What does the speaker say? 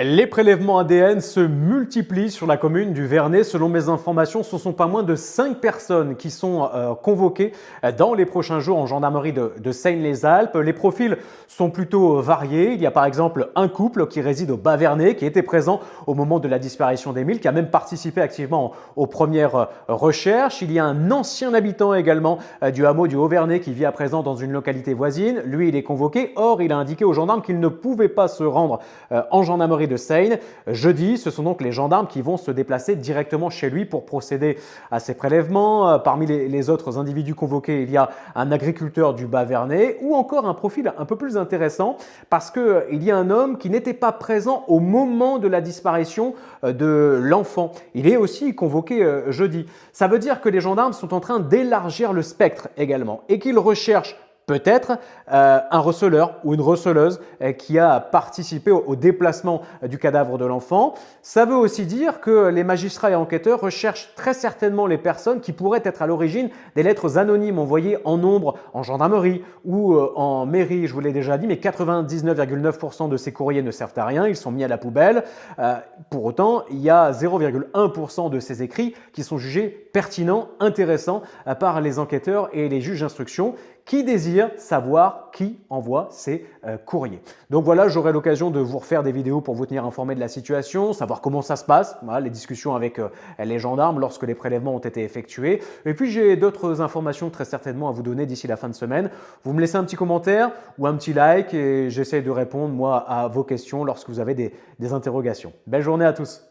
Les prélèvements ADN se multiplient sur la commune du Vernay. Selon mes informations, ce ne sont pas moins de 5 personnes qui sont convoquées dans les prochains jours en gendarmerie de Seine-les-Alpes. Les profils sont plutôt variés. Il y a par exemple un couple qui réside au Bas-Vernay, qui était présent au moment de la disparition d'Émile, qui a même participé activement aux premières recherches. Il y a un ancien habitant également du hameau du Haut-Vernay qui vit à présent dans une localité voisine. Lui, il est convoqué. Or, il a indiqué aux gendarmes qu'il ne pouvait pas se rendre en gendarmerie de Seine. Jeudi, ce sont donc les gendarmes qui vont se déplacer directement chez lui pour procéder à ces prélèvements. Parmi les autres individus convoqués, il y a un agriculteur du Bas-Vernay ou encore un profil un peu plus intéressant parce qu'il y a un homme qui n'était pas présent au moment de la disparition de l'enfant. Il est aussi convoqué jeudi. Ça veut dire que les gendarmes sont en train d'élargir le spectre également et qu'ils recherchent peut-être un receleur ou une receleuse qui a participé au déplacement du cadavre de l'enfant. Ça veut aussi dire que les magistrats et enquêteurs recherchent très certainement les personnes qui pourraient être à l'origine des lettres anonymes envoyées en nombre en gendarmerie ou en mairie. Je vous l'ai déjà dit, mais 99,9% de ces courriers ne servent à rien, ils sont mis à la poubelle. Pour autant, il y a 0,1% de ces écrits qui sont jugés pertinents, intéressants par les enquêteurs et les juges d'instruction qui désirent savoir qui envoie ces courriers. Donc voilà, j'aurai l'occasion de vous refaire des vidéos pour vous tenir informé de la situation, savoir comment ça se passe, voilà, les discussions avec les gendarmes lorsque les prélèvements ont été effectués. Et puis j'ai d'autres informations très certainement à vous donner d'ici la fin de semaine. Vous me laissez un petit commentaire ou un petit like et j'essaie de répondre moi à vos questions lorsque vous avez des interrogations. Belle journée à tous!